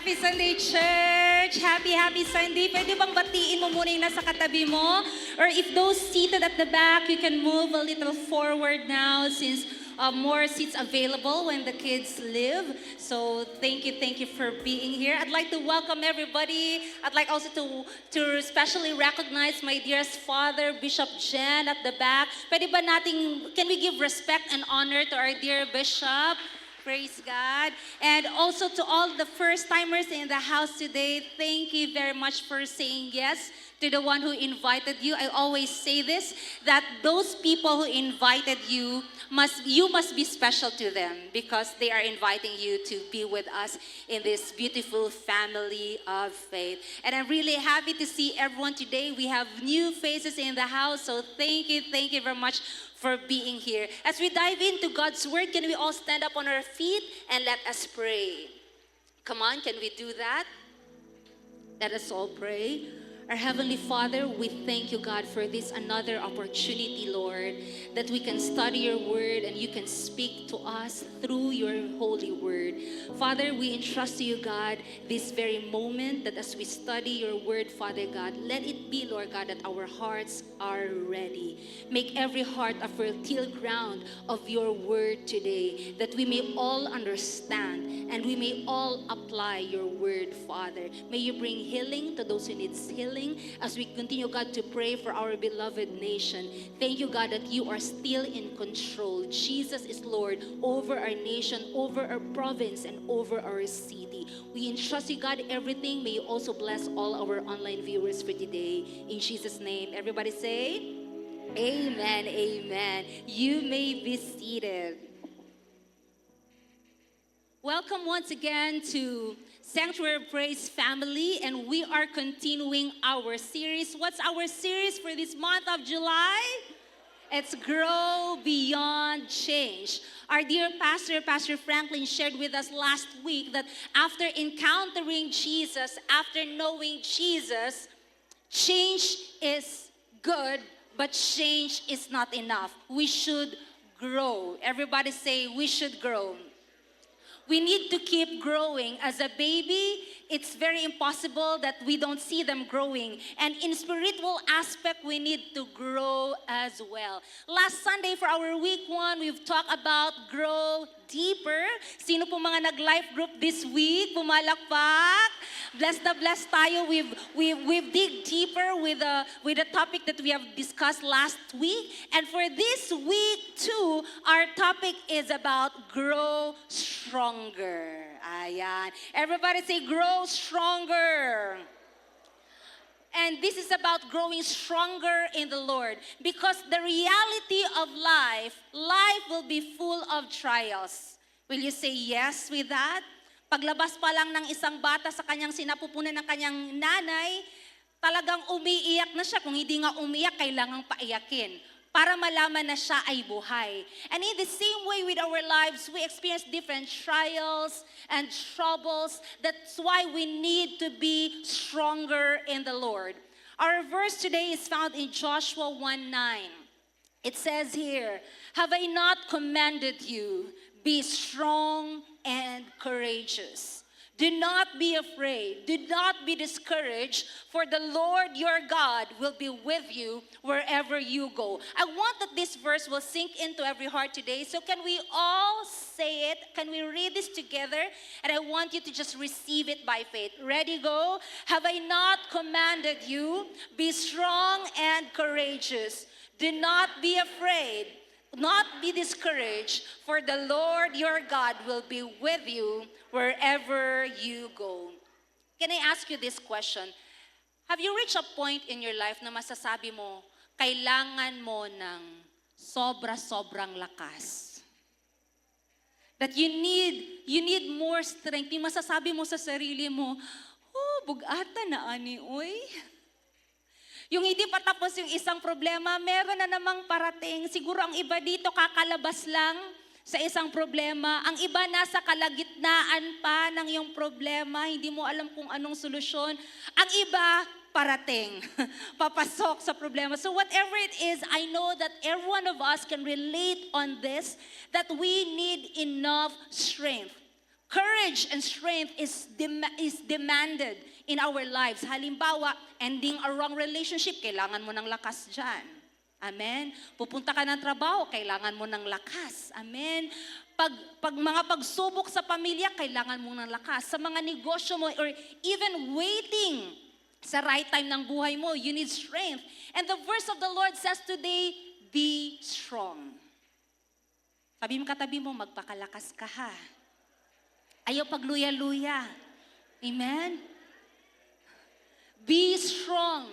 Happy Sunday, church! Happy Sunday! Pwede bang batiin mo muna yung nasa katabi mo? Or if those seated at the back, you can move a little forward now since more seats available when the kids leave. So thank you for being here. I'd like to welcome everybody. I'd like also to especially recognize my dearest father, Bishop Jen at the back. Pwede ba can we give respect and honor to our dear Bishop? Praise God. And also to all the first-timers in the house today, thank you very much for saying yes to the one who invited you. I always say this, that those people who invited you must be special to them because they are inviting you to be with us in this beautiful family of faith. And I'm really happy to see everyone today. We have new faces in the house, so thank you very much for being here. As we dive into God's Word, can we all stand up on our feet and let us pray? Come on, can we do that? Let us all pray. Our Heavenly Father, we thank you, God, for this another opportunity, Lord, that we can study your word and you can speak to us through your holy word. Father, we entrust to you, God, this very moment that as we study your word, Father God, let it be, Lord God, that our hearts are ready. Make every heart a fertile ground of your word today, that we may all understand and we may all apply your word, Father. May you bring healing to those who need healing. As we continue, God, to pray for our beloved nation. Thank you, God, that you are still in control. Jesus is Lord over our nation, over our province, and over our city. We entrust you, God, everything. May you also bless all our online viewers for today. In Jesus' name, everybody say, amen, amen. You may be seated. Welcome once again to Sanctuary Praise family, and we are continuing our series. What's our series for this month of July? It's Grow Beyond Change. Our dear Pastor Franklin, shared with us last week that after encountering Jesus, after knowing Jesus, change is good, but change is not enough. We should grow. Everybody say, we should grow. We need to keep growing. As a baby, it's very impossible that we don't see them growing. And in spiritual aspect, we need to grow as well. Last Sunday for our week 1, we've talked about grow deeper. Sino po mga nag-life group this week? Pumalakpak. Blessed na blessed tayo. We've dig deeper with the topic that we have discussed last week. And for this week too, our topic is about grow stronger. Ayan. Everybody say grow stronger. And this is about growing stronger in the Lord. Because the reality of life will be full of trials. Will you say yes with that? Paglabas pa lang ng isang bata sa kanyang sinapupunan ng kanyang nanay, talagang umiiyak na siya. Kung hindi nga umiyak, kailangang paiyakin para malaman na siya ay buhay. And in the same way with our lives, we experience different trials and troubles. That's why we need to be stronger in the Lord. Our verse today is found in Joshua 1:9. It says here, "Have I not commanded you, be strong and courageous? Do not be afraid. Do not be discouraged, for the Lord your God will be with you wherever you go." I want that this verse will sink into every heart today. So can we all say it? Can we read this together? And I want you to just receive it by faith. Ready, go? "Have I not commanded you? Be strong and courageous. Do not be afraid. Not be discouraged, for the Lord your God will be with you wherever you go." Can I ask you this question? Have you reached a point in your life na masasabi mo, kailangan mo ng sobra-sobrang lakas? That you need more strength. Yung masasabi mo sa sarili mo, bugata na ani, oy. Yung hindi pa tapos yung isang problema, meron na namang parating. Siguro ang iba dito kakalabas lang sa isang problema. Ang iba nasa kalagitnaan pa ng iyong problema, hindi mo alam kung anong solusyon. Ang iba, parating, papasok sa problema. So whatever it is, I know that every one of us can relate on this, that we need enough strength Courage and strength is demanded in our lives. Halimbawa, ending a wrong relationship, kailangan mo ng lakas dyan. Amen? Pupunta ka ng trabaho, kailangan mo ng lakas. Amen? Pag mga pagsubok sa pamilya, kailangan mo ng lakas. Sa mga negosyo mo, or even waiting sa right time ng buhay mo, you need strength. And the verse of the Lord says today, be strong. Sabi mo katabi mo, magpakalakas ka ha. Ayaw pagluya-luya. Amen? Be strong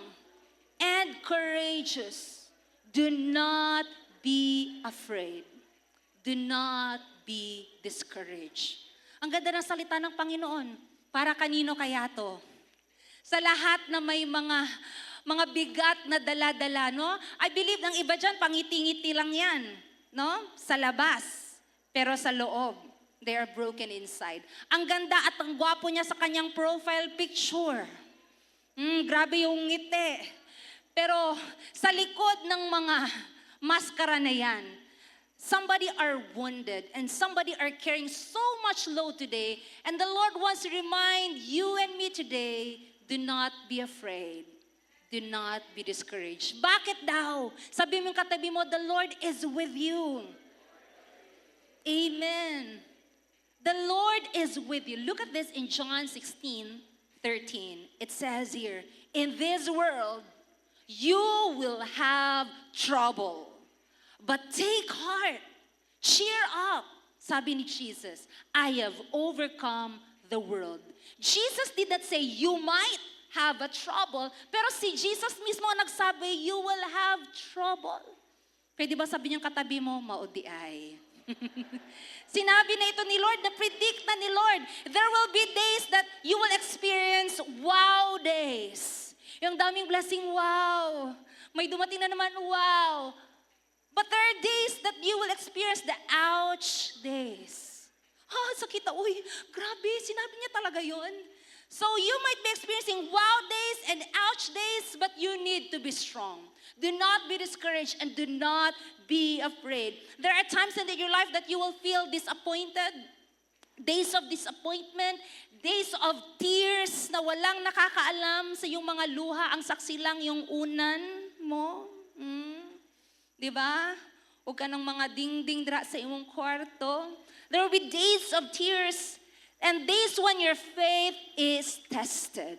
and courageous. Do not be afraid. Do not be discouraged. Ang ganda ng salita ng Panginoon. Para kanino kaya to? Sa lahat na may mga bigat na dala-dala, no? I believe ng iba dyan, pangiti-ngiti lang yan, no? Sa labas. Pero sa loob, they are broken inside. Ang ganda at ang gwapo niya sa kanyang profile picture. Grabe yung ngiti. Pero sa likod ng mga maskara na yan, somebody are wounded and somebody are carrying so much load today. And the Lord wants to remind you and me today, do not be afraid. Do not be discouraged. Bakit daw? Sabi mo katabi mo, the Lord is with you. Amen. The Lord is with you. Look at this in John 16:13. It says here, in this world, you will have trouble. But take heart. Cheer up. Sabi ni Jesus, I have overcome the world. Jesus did not say, you might have a trouble. Pero si Jesus mismo nagsabi, you will have trouble. Pwede ba sabi niyang katabi mo, maudi ay. Sinabi na ito ni Lord, na-predict na ni Lord. There will be days that you will experience wow days. Yung daming blessing, wow. May dumating na naman, wow. But there are days that you will experience the ouch days. Sakit, uy, grabe, sinabi niya talaga yun. So you might be experiencing wow days and ouch days, but you need to be strong. Do not be discouraged and do not be afraid. There are times in your life that you will feel disappointed, days of disappointment, days of tears na walang nakakaalam sa iyong mga luha, ang saksi lang yung unan mo. Di ba? Huwag ka ng mga ding-ding dra sa iyong kwarto. There will be days of tears and days when your faith is tested.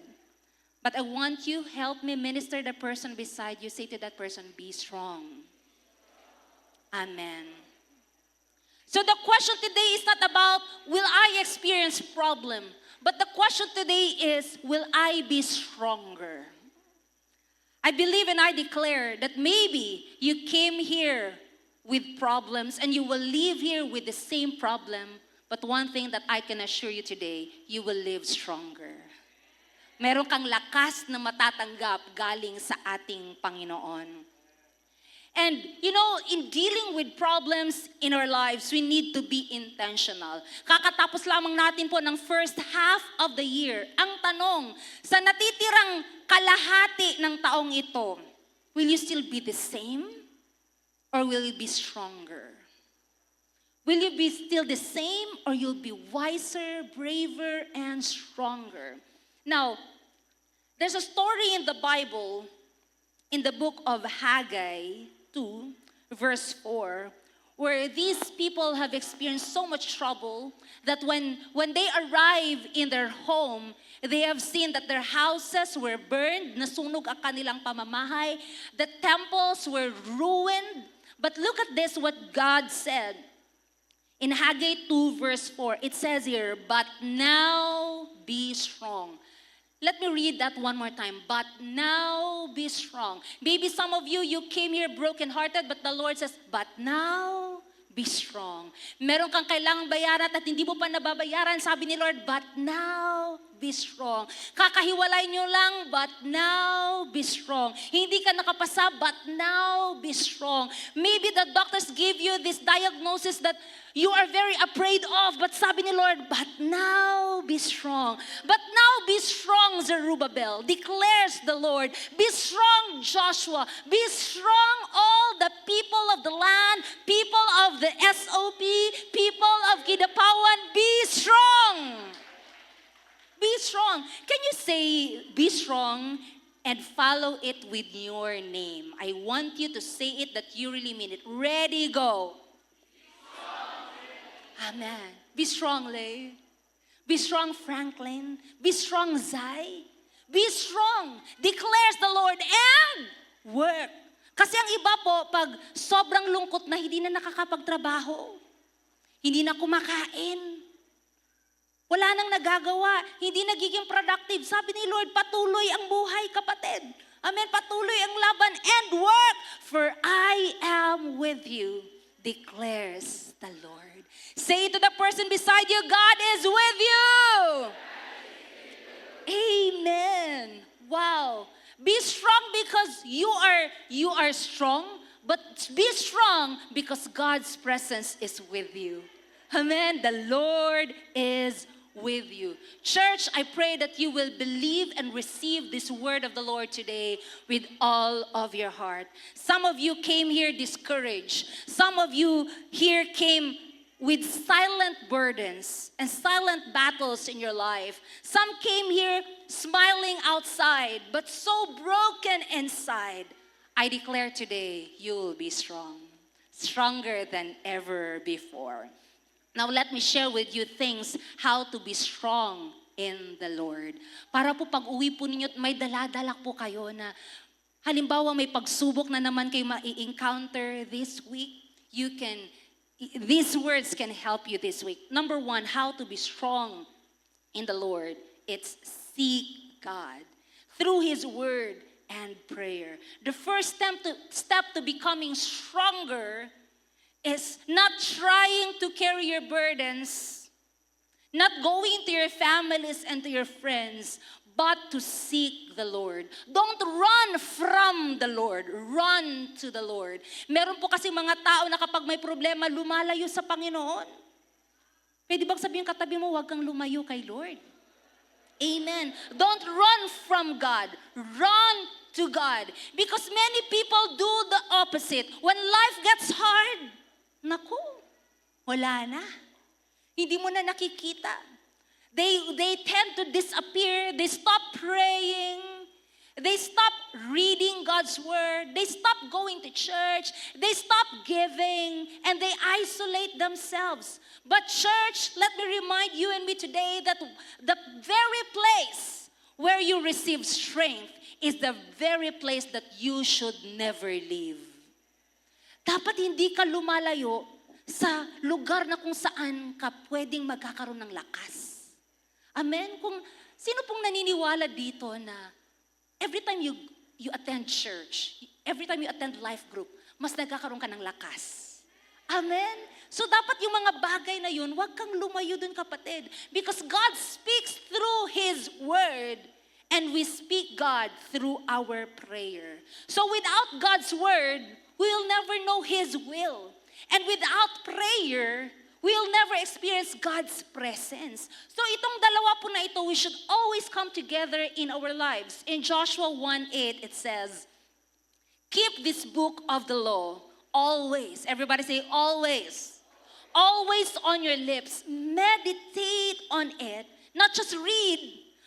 But I want you, help me minister the person beside you. Say to that person, be strong. Amen. So the question today is not about, will I experience problem? But the question today is, will I be stronger? I believe and I declare that maybe you came here with problems and you will leave here with the same problem. But one thing that I can assure you today, you will live stronger. Meron kang lakas na matatanggap galing sa ating Panginoon. And you know, in dealing with problems in our lives, we need to be intentional. Kakatapos lamang natin po ng first half of the year. Ang tanong, sa natitirang kalahati ng taong ito, will you still be the same? Or will you be stronger? Will you be still the same? Or you'll be wiser, braver, and stronger? Now, there's a story in the Bible, in the book of Haggai 2, verse 4, where these people have experienced so much trouble that when they arrive in their home, they have seen that their houses were burned, nasunog ang kanilang pamamahay, the temples were ruined. But look at this, what God said. In Haggai 2, verse 4, it says here, but now be strong. Let me read that one more time. But now be strong. Maybe some of you came here brokenhearted, but the Lord says, but now be strong. Meron kang kailangang bayaran at hindi mo pa nababayaran. Sabi ni Lord, but now be strong. Kakahiwalay nyo lang, but now be strong. Hindi ka nakapasa, but now be strong. Maybe the doctors give you this diagnosis that you are very afraid of, but sabi ni Lord, but now be strong. But now be strong, Zerubbabel, declares the Lord. Be strong, Joshua. Be strong, all the people of the land, people of the SOP, people of Kidapawan. Be strong. Be strong. Can you say, be strong, and follow it with your name? I want you to say it that you really mean it. Ready, go. Amen. Be strong, Lay. Be strong, Franklin. Be strong, Zai. Be strong, declares the Lord, and work. Kasi ang iba po, pag sobrang lungkot na, hindi na nakakapagtrabaho. Hindi na kumakain. Wala nang nagagawa. Hindi nagiging productive. Sabi ni Lord, patuloy ang buhay, kapatid. Amen. Patuloy ang laban and work. For I am with you, declares the Lord. Say to the person beside you, God is with you. Amen. Wow. Be strong because you are strong, but be strong because God's presence is with you. Amen. The Lord is with you. Church, I pray that you will believe and receive this word of the Lord today with all of your heart. Some of you came here discouraged. Some of you here came with silent burdens and silent battles in your life. Some came here smiling outside, but so broken inside. I declare today, you will be strong, stronger than ever before. Now let me share with you things how to be strong in the Lord. Para po pag uwi po ninyo, may daladala po kayo na halimbawa may pagsubok na naman kayo ma-encounter this week, these words can help you this week. Number one, how to be strong in the Lord. It's seek God through His word and prayer. The first step to becoming stronger is not trying to carry your burdens, not going to your families and to your friends, but to seek the Lord. Don't run from the Lord. Run to the Lord. Meron po kasi mga tao na kapag may problema, lumalayo sa Panginoon. Pwede bang sabihin katabi mo, huwag kang lumayo kay Lord? Amen. Don't run from God. Run to God. Because many people do the opposite. When life gets hard, naku, wala na. Hindi mo na nakikita. They tend to disappear. They stop praying. They stop reading God's word. They stop going to church. They stop giving. And they isolate themselves. But church, let me remind you and me today that the very place where you receive strength is the very place that you should never leave. Dapat hindi ka lumalayo sa lugar na kung saan ka pwedeng magkakaroon ng lakas. Amen? Sino pong naniniwala dito na every time you attend church, every time you attend life group, mas nagkakaroon ka ng lakas. Amen? So dapat yung mga bagay na yun, huwag kang lumayo dun, kapatid. Because God speaks through His word and we speak God through our prayer. So without God's word, we'll never know His will. And without prayer, we'll never experience God's presence. So itong dalawa po na ito, we should always come together in our lives. In Joshua 1:8, it says, keep this book of the law always. Everybody say always. Always on your lips. Meditate on it. Not just read,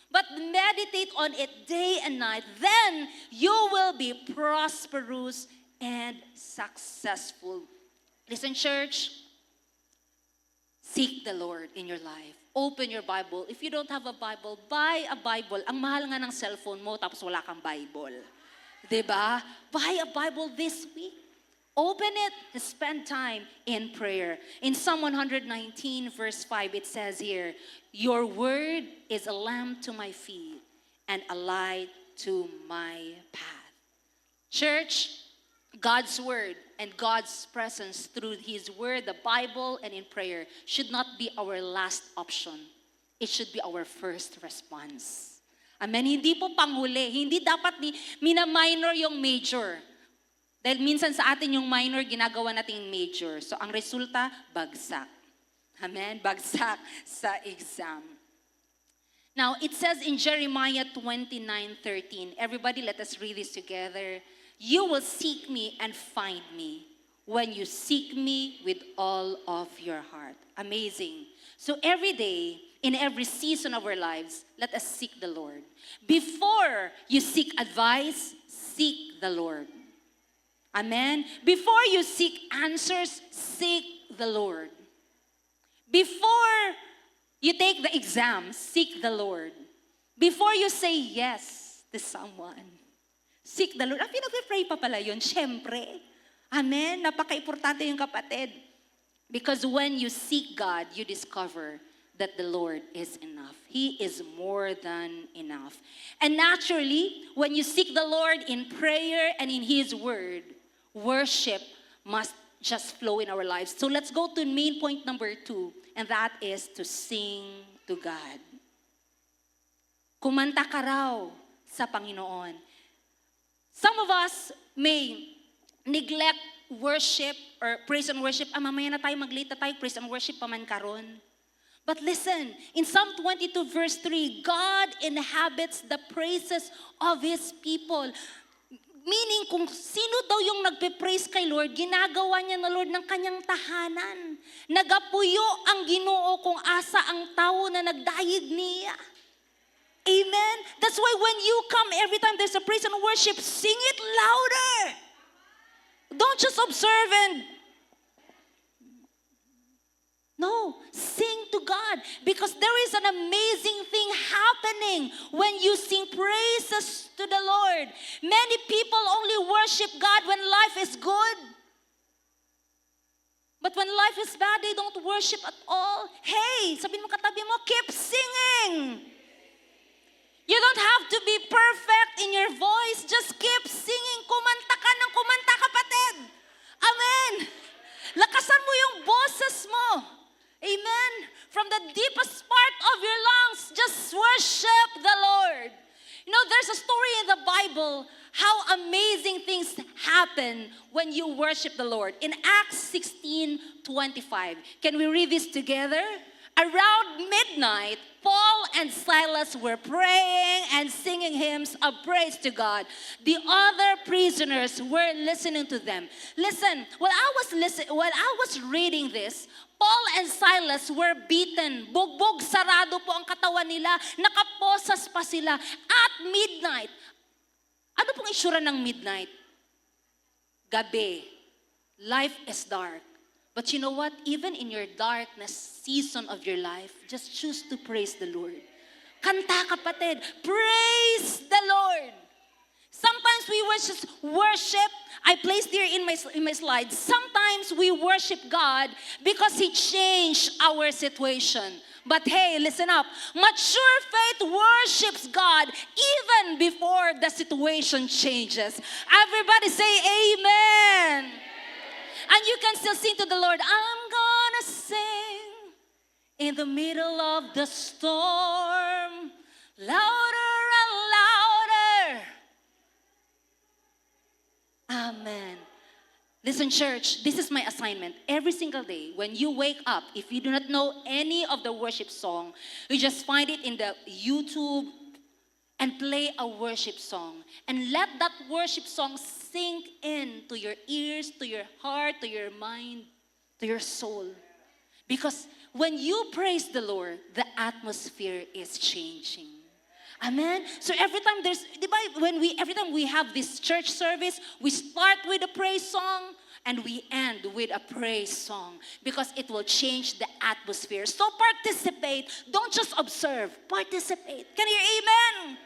but meditate on it day and night. Then you will be prosperous and successful. Listen, church. Seek the Lord in your life. Open your Bible. If you don't have a Bible, buy a Bible. Ang mahal nga ng cellphone mo, tapos wala kang Bible. Diba? Buy a Bible this week. Open it and spend time in prayer. In Psalm 119 verse 5, it says here, your word is a lamp to my feet and a light to my path. Church, God's word and God's presence through His word, the Bible, and in prayer should not be our last option. It should be our first response. Amen? Hindi po panghuli. Hindi dapat mina-minor yung major. Dahil minsan sa atin yung minor, ginagawa nating major. So ang resulta, bagsak. Amen? Bagsak sa exam. Now, it says in Jeremiah 29:13. Everybody, let us read this together. You will seek me and find me when you seek me with all of your heart. Amazing. So every day, in every season of our lives, let us seek the Lord. Before you seek advice, seek the Lord. Amen. Before you seek answers, seek the Lord. Before you take the exam, seek the Lord. Before you say yes to someone, seek the Lord. Pinag-pray pa pala yun, syempre. Amen. Napaka-importante yung kapatid. Because when you seek God, you discover that the Lord is enough. He is more than enough. And naturally, when you seek the Lord in prayer and in His Word, worship must just flow in our lives. So let's go to main point number 2, and that is to sing to God. Kumanta ka raw sa Panginoon. Some of us may neglect worship or praise and worship. Mamaya na tayo, mag-late na tayo, praise and worship paman karon. But listen, in Psalm 22 verse 3, God inhabits the praises of His people. Meaning, kung sino daw yung nagpe-praise kay Lord, ginagawa niya na Lord ng kanyang tahanan. Nagapuyo ang Ginoo kung asa ang tao na nagdayeg niya. Amen? That's why when you come, every time there's a praise and worship, sing it louder. Don't just observe and no, sing to God, because there is an amazing thing happening when you sing praises to the Lord. Many people only worship God when life is good. But when life is bad, they don't worship at all. Hey, sabihin mo katabi mo, keep singing. You don't have to be perfect in your voice. Just keep singing. Kumanta ka ng kumanta, kapatid. Amen. Lakasan mo yung boses mo. Amen. From the deepest part of your lungs, just worship the Lord. You know, there's a story in the Bible how amazing things happen when you worship the Lord. In Acts 16:25, can we read this together? Around midnight, Paul and Silas were praying and singing hymns of praise to God. The other prisoners were listening to them. Listen, while I was reading this, Paul and Silas were beaten. Bugbog, sarado po ang katawan nila. Nakaposas pa sila. At midnight. Ano pong isura ng midnight? Gabi. Life is dark. But you know what? Even in your darkness season of your life, just choose to praise the Lord. Kanta, kapatid. Praise the Lord. Sometimes we just worship. I placed here in my slides. Sometimes we worship God because He changed our situation. But hey, listen up. Mature faith worships God even before the situation changes. Everybody say amen. And you can still sing to the Lord. I'm gonna sing in the middle of the storm, louder and louder. Amen. Listen, church, this is my assignment. Every single day, when you wake up, if you do not know any of the worship song, you just find it in the YouTube and play a worship song. And let that worship song sink in to your ears, to your heart, to your mind, to your soul. Because when you praise the Lord, the atmosphere is changing. Amen. So every time every time we have this church service, we start with a praise song and we end with a praise song because it will change the atmosphere. So participate. Don't just observe. Participate. Can you hear amen?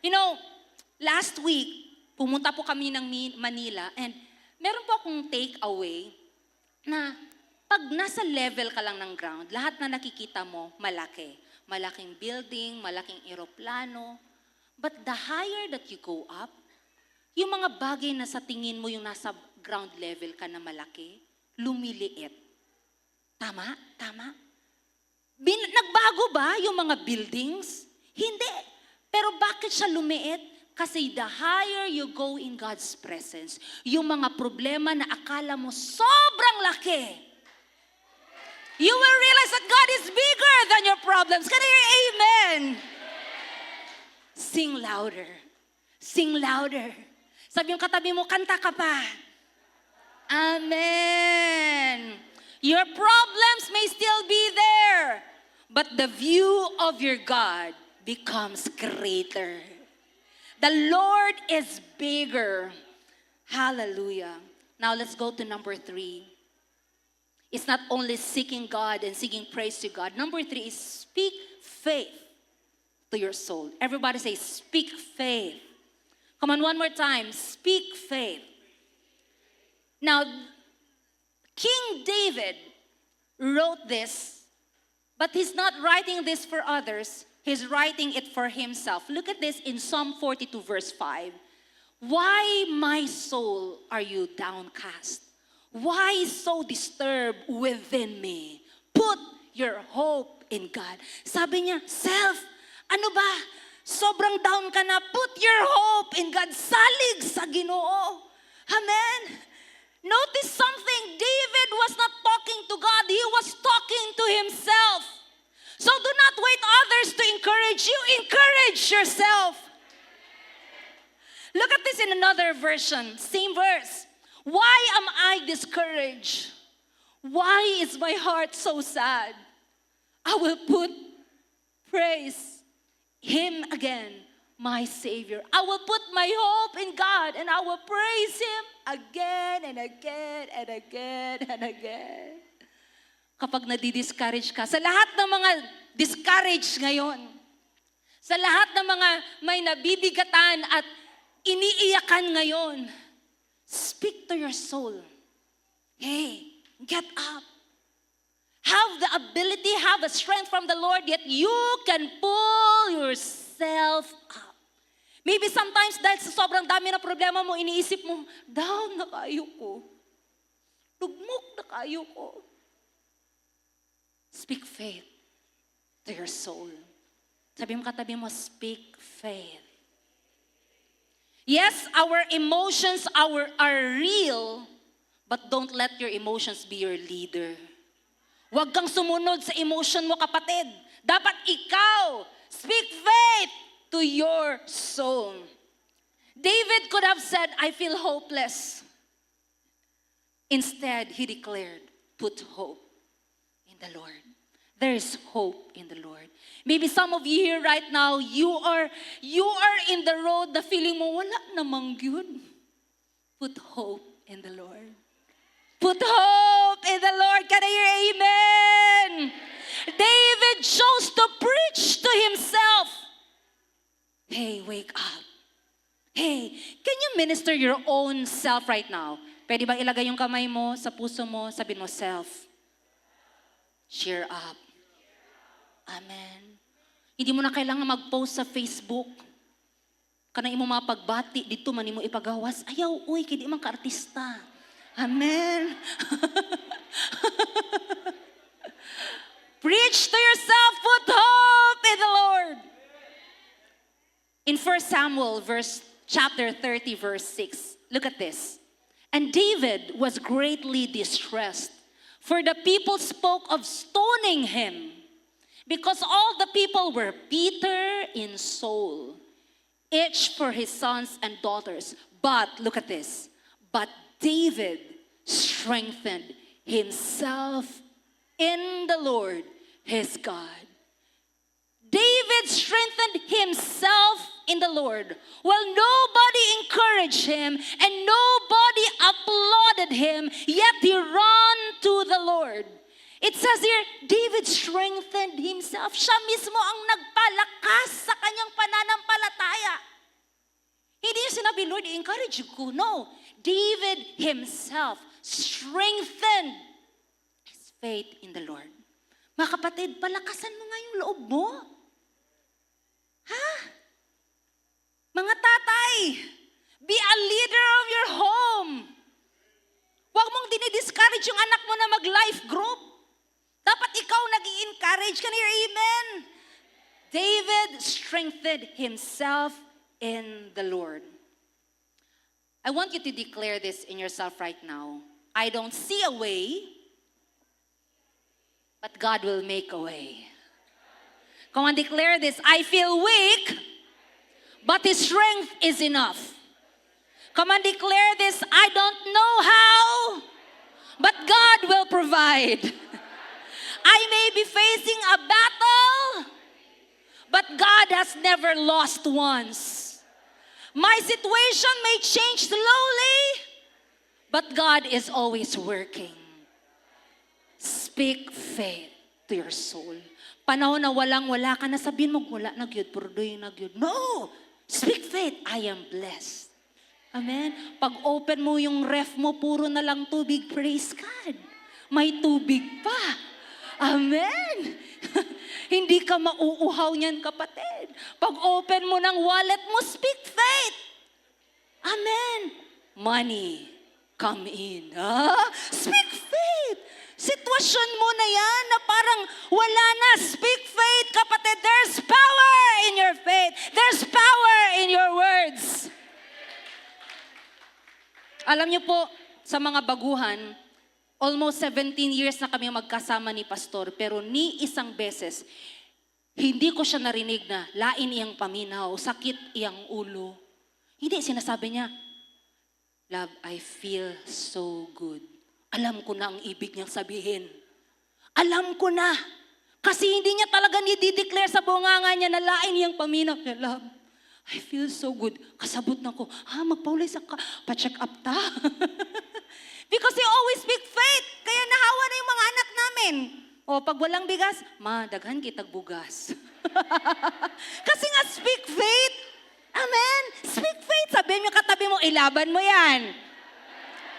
You know, last week, pumunta po kami ng Manila and meron po akong take away na pag nasa level ka lang ng ground, lahat na nakikita mo, malaki. Malaking building, malaking eroplano. But the higher that you go up, yung mga bagay na sa tingin mo yung nasa ground level ka na malaki, lumiliit. Tama? Tama? Nagbago ba yung mga buildings? Hindi. Pero bakit siya lumiit? Kasi the higher you go in God's presence, yung mga problema na akala mo sobrang laki, You will realize that God is bigger than your problems. Can I hear amen? Sing louder. Sing louder. Sabi yung katabi mo, kanta ka pa. Amen. Your problems may still be there, but the view of your God becomes greater. The Lord is bigger. Hallelujah. Now let's go to number 3. It's not only seeking God and singing praise to God. Number 3 is speak faith to your soul. Everybody say, speak faith. Come on, one more time. Speak faith. Now, King David wrote this, but he's not writing this for others. He's writing it for himself. Look at this in Psalm 42 verse 5. Why, my soul, are you downcast? Why so disturbed within me? Put your hope in God. Sabi niya, self, ano ba? Sobrang down ka na. Put your hope in God. Salig sa Ginoo. Amen? Notice something. David was not talking to God. He was talking to himself. So do not wait others to encourage you. Encourage yourself. Look at this in another version. Same verse. Why am I discouraged? Why is my heart so sad? I will praise Him again, my Savior. I will put my hope in God and I will praise Him again and again and again and again. Kapag nadi-discourage ka, sa lahat ng mga discourage ngayon, sa lahat ng mga may nabibigatan at iniiyakan ngayon, speak to your soul. Hey, get up. Have the ability, have the strength from the Lord, yet you can pull yourself up. Maybe sometimes dahil sa sobrang dami na problema mo, iniisip mo, down na kayo ko. Lugmok na kayo ko. Speak faith to your soul. Sabi mo katabi mo, speak faith. Yes, our emotions are real, but don't let your emotions be your leader. Huwag kang sumunod sa emotion mo, kapatid. Dapat ikaw, speak faith to your soul. David could have said, I feel hopeless. Instead, he declared, put hope in the Lord. There is hope in the Lord. Maybe some of you here right now, you are in the road, the feeling mo, wala namang yun. Put hope in the Lord. Put hope in the Lord. Can I hear amen? David chose to preach to himself. Hey, wake up. Hey, can you minister your own self right now? Pwede ba ilagay yung kamay mo sa puso mo, sabihin mo, self, cheer up. Amen. Hindi mo na kailangan mag-post sa Facebook. Kanang imo mga pagbati, dito man imo ipagawas. Ayaw, uy, kaya di man ka-artista. Amen. Preach to yourself, put hope in the Lord. In 1 Samuel chapter 30, verse 6, look at this. And David was greatly distressed, for the people spoke of stoning him, because all the people were bitter in soul, each for his sons and daughters. But, look at this, but David strengthened himself in the Lord, his God. David strengthened himself in the Lord. While nobody encouraged him and nobody applauded him, yet he ran to the Lord. It says here, David strengthened himself. Siya mismo ang nagpalakas sa kanyang pananampalataya. Hindi niya sinabi, Lord, i-encourage ko. No, David himself strengthened his faith in the Lord. Mga kapatid, palakasan mo nga yung loob mo. Ha? Mga tatay, be a leader of your home. Huwag mong dinidiscourage yung anak mo na mag-life group. Dapat ikaw nag-i-encourage. Can you hear amen? David strengthened himself in the Lord. I want you to declare this in yourself right now. I don't see a way, but God will make a way. Come on, declare this. I feel weak, but His strength is enough. Come on, declare this. I don't know how, but God will provide. I may be facing a battle, but God has never lost once. My situation may change slowly, but God is always working. Speak faith to your soul. Panahon na walang-wala ka na, sabihin mo, wala na gyud, purdoy na gyud. No! Speak faith. I am blessed. Amen? Pag open mo yung ref mo, puro na lang tubig. Praise God. May tubig pa. Amen? Hindi ka mauuhaw niyan, kapatid. Pag open mo ng wallet mo, speak faith. Amen? Money, come in. Speak faith. Sitwasyon mo na yan na parang wala na. Speak faith, kapatid. There's power in your faith. There's power in your words. Alam niyo po, sa mga baguhan, almost 17 years na kami magkasama ni Pastor, pero ni isang beses, hindi ko siya narinig na lain iyang paminaw, sakit iyang ulo. Hindi, sinasabi niya, love, I feel so good. Alam ko na ang ibig niyang sabihin. Alam ko na. Kasi hindi niya talaga ni-declare sa bunganga niya na lain iyang paminaw. Love, I feel so good. Kasabot na ko, magpaulay sa pa-check up ta. Because he always speak faith. Kaya nahawa na yung mga anak namin. O pag walang bigas, ma, daghan kitag bugas. Kasi nga speak faith. Amen? Speak faith. Sabihin mo katabi mo, ilaban mo yan.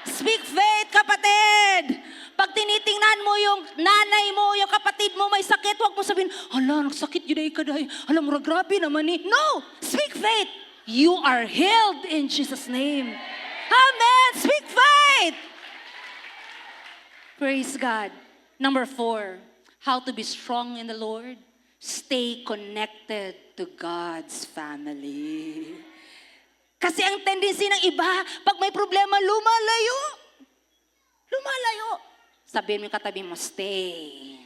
Speak faith, kapatid. Pag tinitingnan mo yung nanay mo, yung kapatid mo may sakit, huwag mo sabihin, hala, nagsakit yun ay kaday. Alam mo, grabe naman eh. No! Speak faith. You are healed in Jesus' name. Amen! Speak faith! Praise God. Number 4, how to be strong in the Lord. Stay connected to God's family. Kasi ang tendency ng iba, pag may problema, lumalayo. Lumalayo. Sabihin mo yung katabi mo, stay.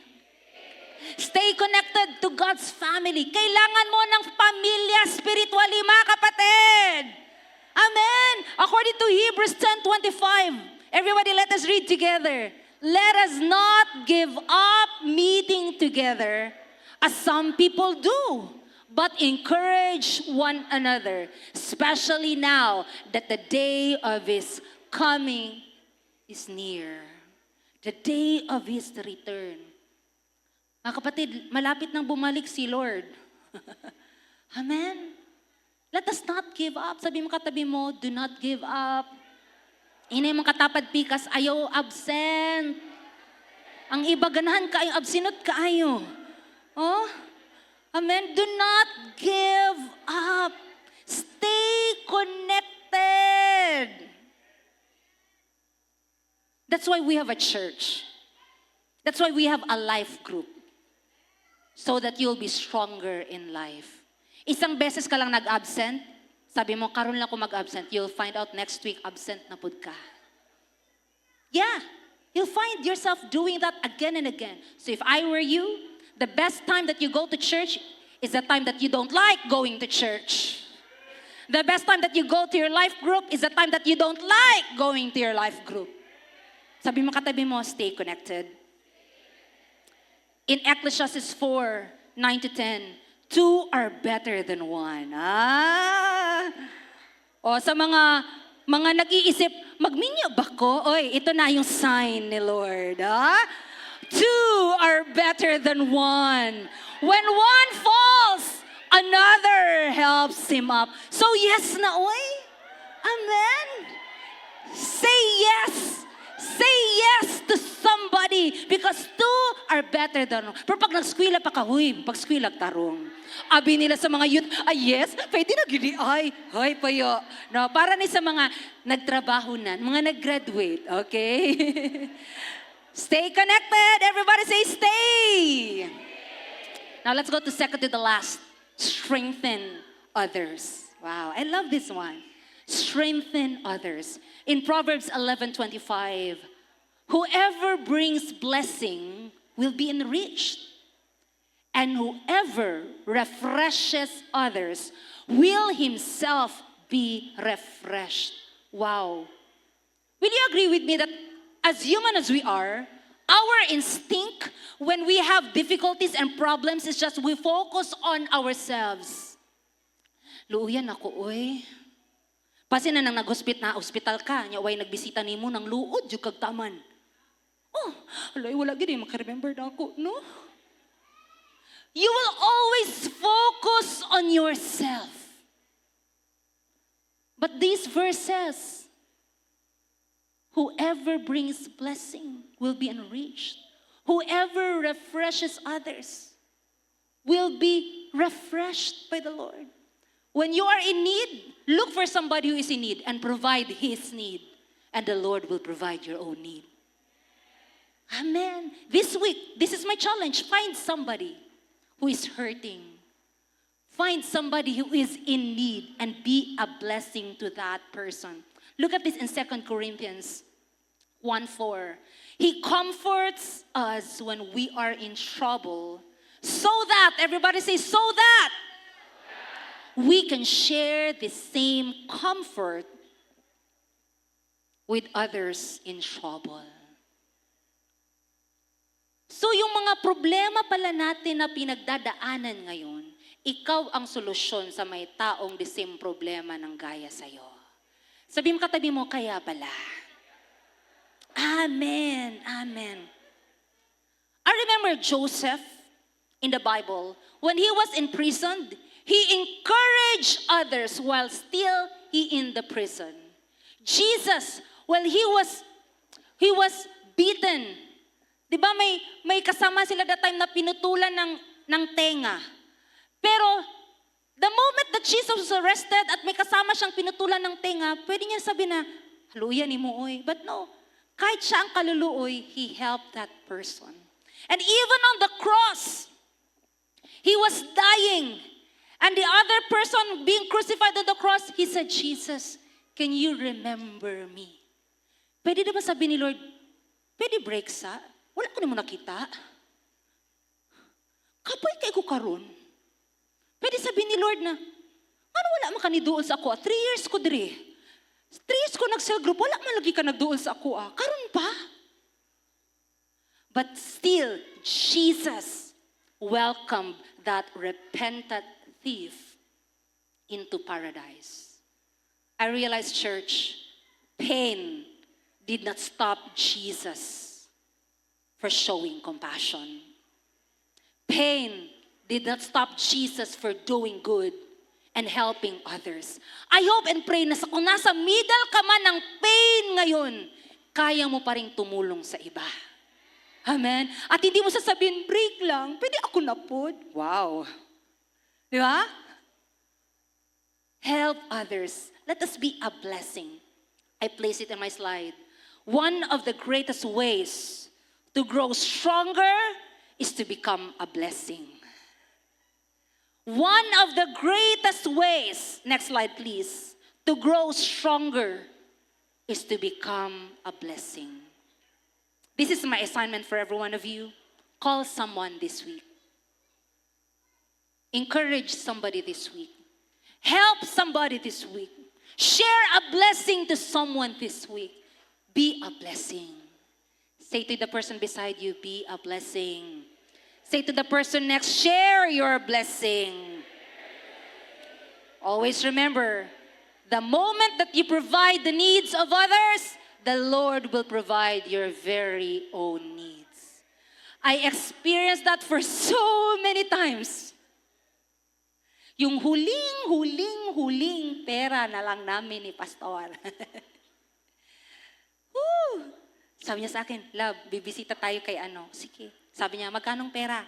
Stay connected to God's family. Kailangan mo ng pamilya spiritually, mga kapatid. Amen. According to Hebrews 10:25, everybody let us read together. Let us not give up meeting together as some people do, but encourage one another, especially now that the day of His coming is near. The day of His return. Mga kapatid, malapit nang bumalik si Lord. Amen? Let us not give up. Sabi mo katabi mo, do not give up. Inay mong katapad pikas, ayaw absent. Ang iba ganahan ka, ayaw absinot ka ayaw. Oh? Amen? Do not give up. Stay connected. That's why we have a church. That's why we have a life group. So that you'll be stronger in life. Isang beses ka lang nag-absent, sabi mo, karon lang ako mag-absent, you'll find out next week, absent na pud ka. Yeah, you'll find yourself doing that again and again. So if I were you, the best time that you go to church is the time that you don't like going to church. The best time that you go to your life group is the time that you don't like going to your life group. Sabi mo katabi mo, stay connected. In Ecclesiastes 4:9-10, 2 are better than 1. O sa mga nag-iisip, magminyo ba ko? Oy, ito na yung sign ni Lord. 2 are better than 1. When one falls, another helps him up. So yes na, oy. Amen. Say yes. Say yes to somebody because 2 are better than 1. Pero pag nagskwila pa ka, huy, pag skwila tarong. Abi nila sa mga youth, yes, pwede na gini, ay payo. No, para ni sa mga nagtrabaho na, mga nag-graduate, okay? Stay connected. Everybody say stay. Now let's go to second to the last. Strengthen others. Wow, I love this one. Strengthen others. In Proverbs 11:25, whoever brings blessing will be enriched. And whoever refreshes others will himself be refreshed. Wow. Will you agree with me that as human as we are, our instinct when we have difficulties and problems is just we focus on ourselves. Luuyan ako, oy. Pasin na nang nag-hospital ka, nya way nagbisita nimo nang luod jud kag taman. Oh, alay wala gid maka-remember na ako, no? You will always focus on yourself. But this verse says, whoever brings blessing will be enriched. Whoever refreshes others will be refreshed by the Lord. When you are in need, look for somebody who is in need and provide his need. And the Lord will provide your own need. Amen. This week, this is my challenge. Find somebody who is hurting. Find somebody who is in need and be a blessing to that person. Look at this in 2 Corinthians 1:4. He comforts us when we are in trouble, so that, everybody say, so that we can share the same comfort with others in trouble. So yung mga problema pala natin na pinagdadaanan ngayon, ikaw ang solusyon sa may taong the same problema ng gaya sa'yo. Sabi mo katabi mo, kaya pala. Amen. Amen. I remember Joseph in the Bible. When he was imprisoned, he encouraged others while still he in the prison. Jesus, while he was beaten, di ba may kasama sila that time na pinutulan ng tenga. Pero the moment that Jesus was arrested at may kasama siyang pinutulan ng tenga, pwede niya sabihin na, haluya ni mo oy. But no, kahit siya ang kaluluoy, he helped that person. And even on the cross, he was dying. And the other person being crucified on the cross, he said, Jesus, can you remember me? Pwede na ba sabihin ni Lord, pwede break sa? Wala ko na mo nakita. Kapoy kay ko karon. Pwede sabihin ni Lord na, ano wala man ka ni duol sa ako? 3 years ko diri. 3 years ko nag-cell group, wala man lagi ka nagduol sa ako. Karon pa? But still, Jesus welcomed that repentant thief into paradise. I realized, church, pain did not stop Jesus for showing compassion. Pain did not stop Jesus for doing good and helping others. I hope and pray na kung nasa middle ka man ng pain ngayon, kaya mo pa rin tumulong sa iba. Amen? At hindi mo sasabihin, break lang, pwede ako na po. Wow. Di ba? Help others. Let us be a blessing. I place it in my slide. One of the greatest ways to grow stronger is to become a blessing. One of the greatest ways, next slide please, to grow stronger is to become a blessing. This is my assignment for every one of you. Call someone this week. Encourage somebody this week. Help somebody this week. Share a blessing to someone this week. Be a blessing. Say to the person beside you, be a blessing. Say to the person next, share your blessing. Always remember, the moment that you provide the needs of others, the Lord will provide your very own needs. I experienced that for so many times. Yung huling pera na lang namin ni Pastor. Sabi niya sa akin, love, bibisita tayo kay ano. Sige. Sabi niya, magkanong pera?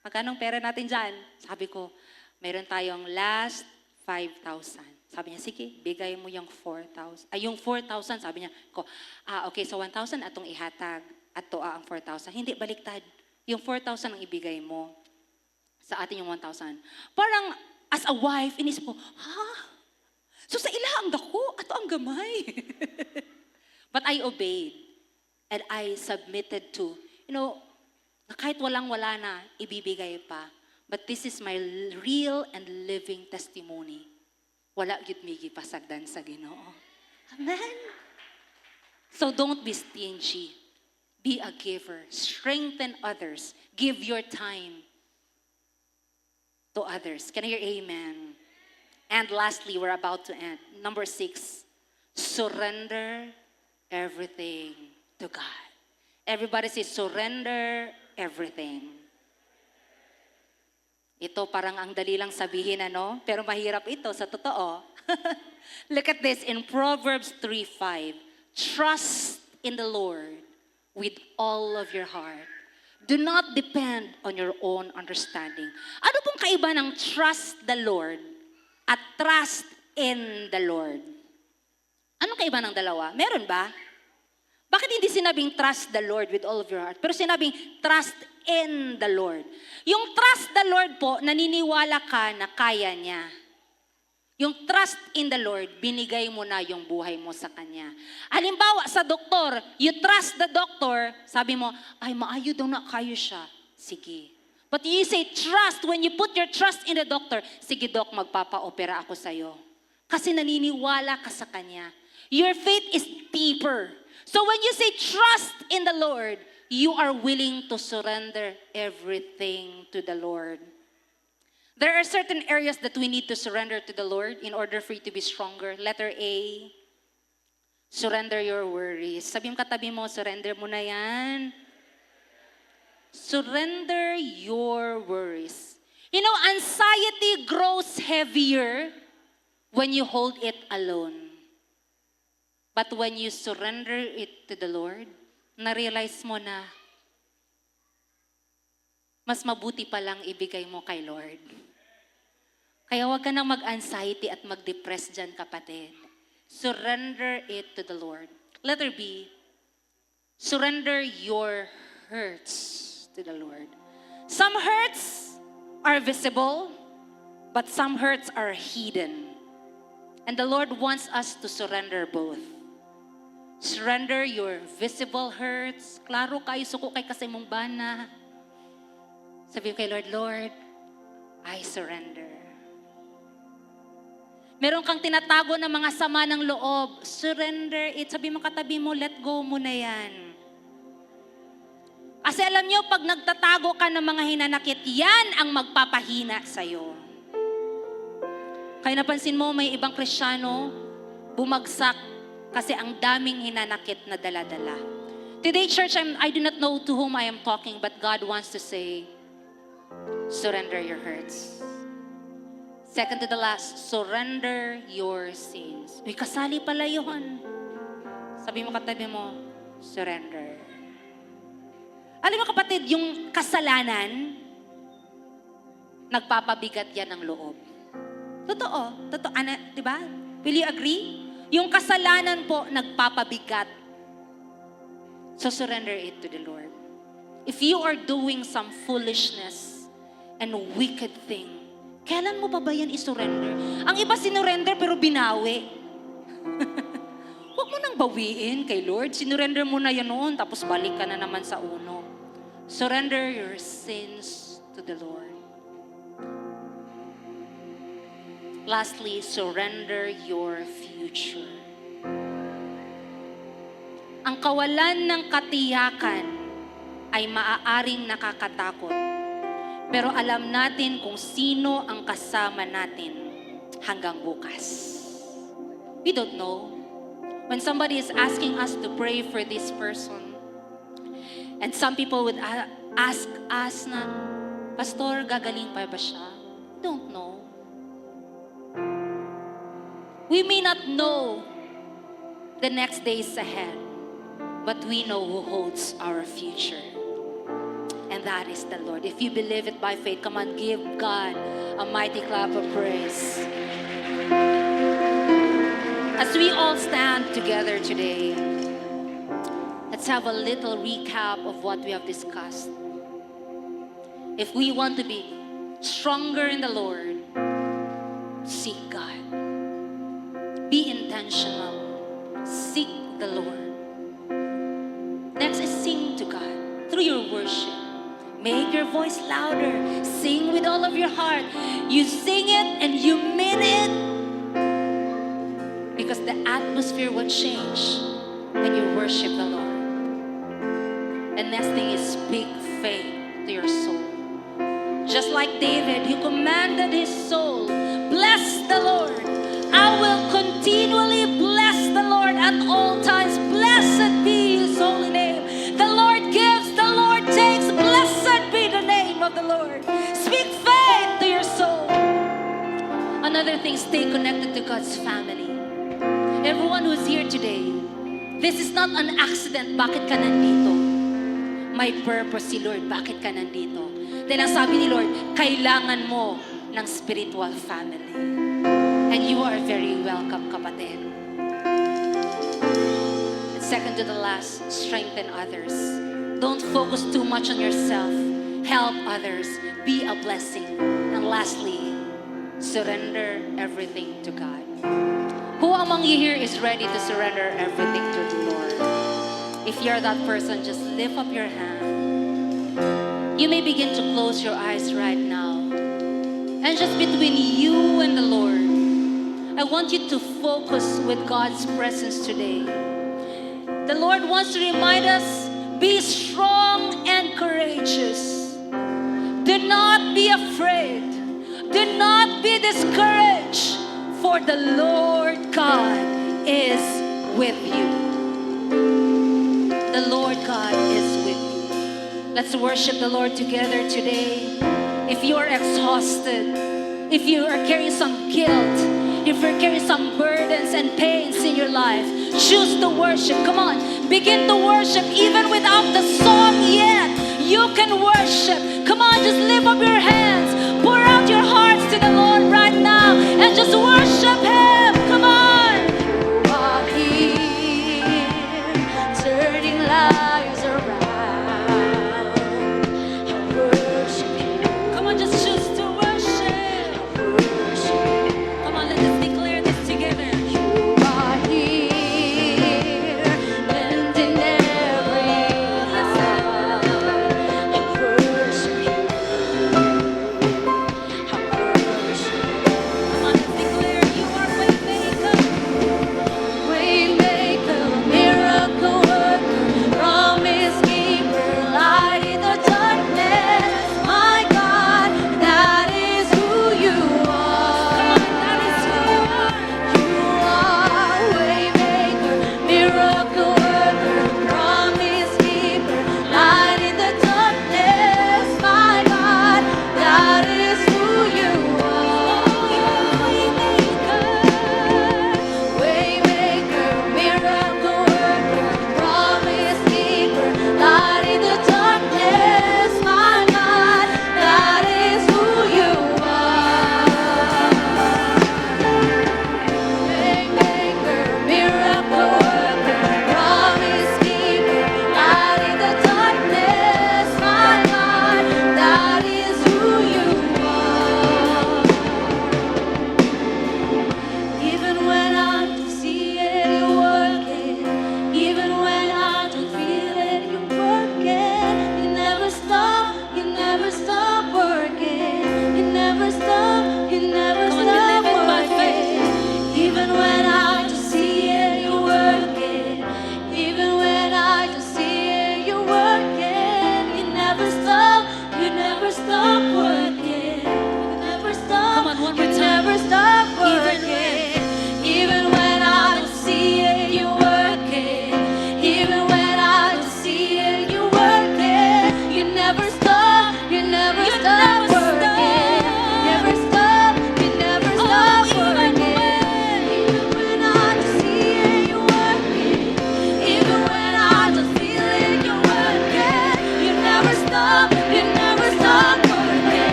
Magkanong pera natin dyan? Sabi ko, meron tayong last 5,000. Sabi niya, sige, bigay mo yung 4,000. Ay, yung 4,000, sabi niya, okay, so 1,000 atong ihatag. At to ang 4,000. Hindi, baliktad. Yung 4,000 ang ibigay mo. Sa atin yung 1,000. Parang, as a wife, inisip ko, so sa ila ang dako, ato ang gamay. But I obeyed. And I submitted to, Na kahit walang-wala na, ibibigay pa. But this is my real and living testimony. Wala gyud mi gipasagdan sa Ginoo. Amen. So don't be stingy. Be a giver. Strengthen others. Give your time to others. Can I hear amen? And lastly, we're about to end. Number 6, surrender everything to God. Everybody say, surrender everything. Ito parang ang dali lang sabihin, ano? Pero mahirap ito sa totoo. Look at this in Proverbs 3:5. Trust in the Lord with all of your heart. Do not depend on your own understanding. Ano pong kaiba ng trust the Lord at trust in the Lord? Anong kaiba ng dalawa? Meron ba? Bakit hindi sinabing trust the Lord with all of your heart? Pero sinabing trust in the Lord. Yung trust the Lord po, naniniwala ka na kaya niya. Yung trust in the Lord, binigay mo na yung buhay mo sa Kanya. Halimbawa, sa doktor, you trust the doctor, sabi mo, ay maayo daw na kayo siya. Sige. But you say trust, when you put your trust in the doctor, sige doc, magpapa-opera ako sa'yo. Kasi naniniwala ka sa Kanya. Your faith is deeper. So when you say trust in the Lord, you are willing to surrender everything to the Lord. There are certain areas that we need to surrender to the Lord in order for you to be stronger. Letter A, surrender your worries. Sabi mo katabi mo, surrender mo na yan. Surrender your worries. You know, anxiety grows heavier when you hold it alone. But when you surrender it to the Lord, na-realize mo na mas mabuti palang ibigay mo kay Lord. Kaya huwag ka nang mag-anxiety at mag-depress dyan, kapatid. Surrender it to the Lord. Letter B, surrender your hurts to the Lord. Some hurts are visible, but some hurts are hidden. And the Lord wants us to surrender both. Surrender your visible hurts. Klaro kayo, suko kay kasi mong bana. Sabi kay Lord, Lord, I surrender. Meron kang tinatago na mga sama ng loob. Surrender it. Sabi mo katabi mo, let go mo na yan. Kasi alam nyo, pag nagtatago ka ng mga hinanakit, yan ang magpapahina sa'yo. Kaya napansin mo, may ibang Kristiyano, bumagsak kasi ang daming hinanakit na dala-dala. Today, church, I do not know to whom I am talking, but God wants to say, surrender your hurts. Second to the last, surrender your sins. Uy, kasali pala yun. Sabi mo katabi mo, surrender. Alam mo kapatid, yung kasalanan, nagpapabigat yan ng loob. Totoo. Totoo. Di ba? Will you agree? Yung kasalanan po, nagpapabigat. So surrender it to the Lord. If you are doing some foolishness and wicked thing, kailan mo pa ba yan isurrender? Ang iba sinurrender pero binawi. Huwag mo nang bawiin kay Lord. Sinurrender mo na yan noon, tapos balik ka na naman sa uno. Surrender your sins to the Lord. Lastly, surrender your future. Ang kawalan ng katiyakan ay maaaring nakakatakot. Pero alam natin kung sino ang kasama natin hanggang bukas. We don't know. When somebody is asking us to pray for this person, and some people would ask us na, Pastor, gagaling pa ba siya? Don't know. We may not know the next days ahead, but we know who holds our future. And that is the Lord. If you believe it by faith, come on, give God a mighty clap of praise. As we all stand together today, let's have a little recap of what we have discussed. If we want to be stronger in the Lord, seek God. Be intentional. Seek the Lord. Next is sing to God through your worship. Make your voice louder. Sing with all of your heart. You sing it and you mean it. Because the atmosphere will change when you worship the Lord. And next thing is speak faith to your soul. Just like David, he commanded his soul, bless the Lord. I will continually bless the Lord at all times. Blessed be his holy name. The Lord gives, the Lord takes. Blessed be the name of the Lord. Speak faith to your soul. Another thing, stay connected to God's family. Everyone who's here today, this is not an accident. Bakit ka nandito? May purpose si Lord. Bakit ka nandito? Then ang sabi ni Lord, kailangan mo ng spiritual family. And you are very welcome, kapatid. And second to the last, strengthen others. Don't focus too much on yourself. Help others. Be a blessing. And lastly, surrender everything to God. Who among you here is ready to surrender everything to the Lord? If you're that person, just lift up your hand. You may begin to close your eyes right now. And just between you and the Lord, I want you to focus with God's presence today. The Lord wants to remind us, be strong and courageous. Do not be afraid. Do not be discouraged. For the Lord God is with you. The Lord God is with you. Let's worship the Lord together today. If you are exhausted, if you are carrying some guilt, if you're carrying some burdens and pains in your life, choose to worship. Come on, begin to worship even without the song yet. You can worship. Come on, just lift up your hands. Pour out your hearts to the Lord right now and just worship Him. Come on. You are here, turning lives around. I worship You. Come on, just choose to worship. I worship You. Come on, let's just declare this together. You are here, mending every heart. I worship You. I worship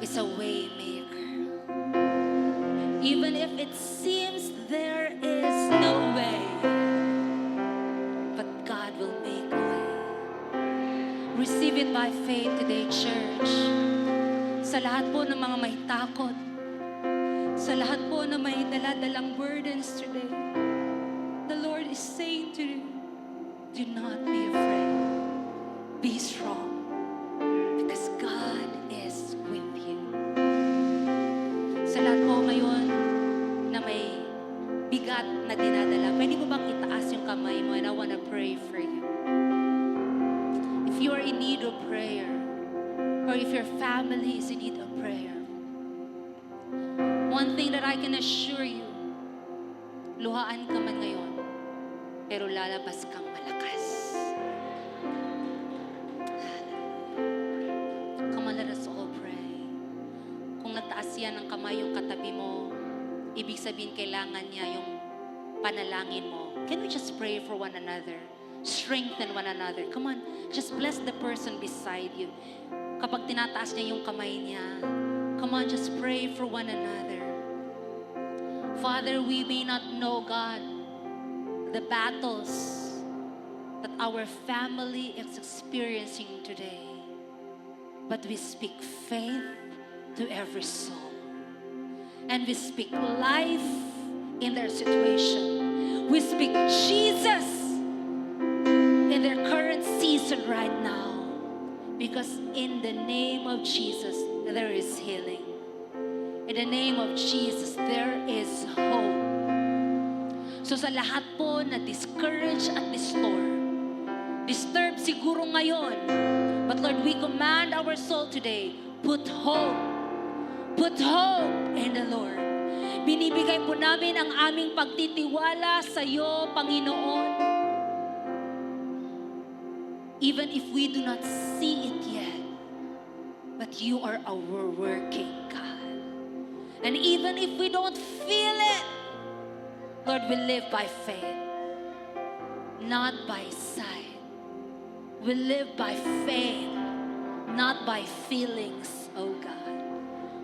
is a way maker. Even if it seems there is no way, but God will make a way. Receive it by faith today, church. Sa lahat po ng mga may takot, sa lahat po na may dala-dalang burdens today, the Lord is saying to you, do not be afraid. Be strong. Because God is with you. Sa lahat po ngayon na may bigat na dinadala, pwede mo bang itaas yung kamay mo? And I want to pray for you. If you are in need of prayer, or if your family is in need of prayer, one thing that I can assure you, luhaan ka man ngayon, pero lalabas kang malakas. Come on, let us all pray. Kung nataas yan ng kamay yung katabi mo, ibig sabihin kailangan niya yung panalangin mo. Can we just pray for one another? Strengthen one another. Come on, just bless the person beside you. Kapag tinataas niya yung kamay niya, come on, just pray for one another. Father, we may not know, God, the battles that our family is experiencing today, but we speak faith to every soul. And we speak life in their situation. We speak Jesus in their current season right now. Because in the name of Jesus, there is healing. In the name of Jesus, there is hope. So sa lahat po na discouraged at disturbed siguro ngayon, but Lord, we command our soul today, put hope in the Lord. Binibigay po namin ang aming pagtitiwala sa iyo, Panginoon. Even if we do not see it yet, but you are our working God. And even if we don't feel it, Lord, we live by faith, not by sight. We live by faith, not by feelings, oh God.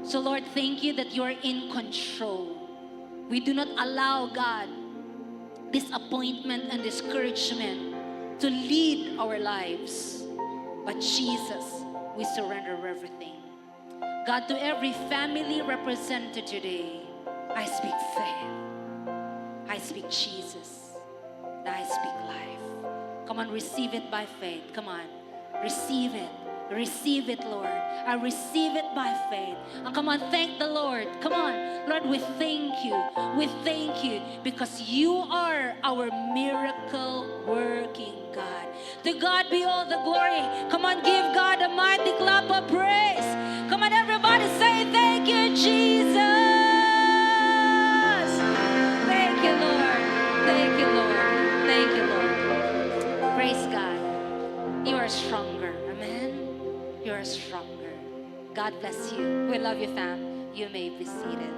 So Lord, thank you that you are in control. We do not allow, God, disappointment and discouragement to lead our lives. But Jesus, we surrender everything. God, to every family represented today, I speak faith. I speak Jesus. I speak life. Come on, receive it by faith. Come on, receive it. Receive it, Lord. I receive it by faith. And come on, thank the Lord. Come on, Lord, we thank you. We thank you because you are our miracle working God. To God be all the glory. Come on, give God a mighty clap of praise. Come on, everybody, say thank you, Jesus. Thank you, Lord. Thank you, Lord. Thank you, Lord. Praise God. You are stronger. Amen. You are stronger. God bless you. We love you, fam. You may be seated.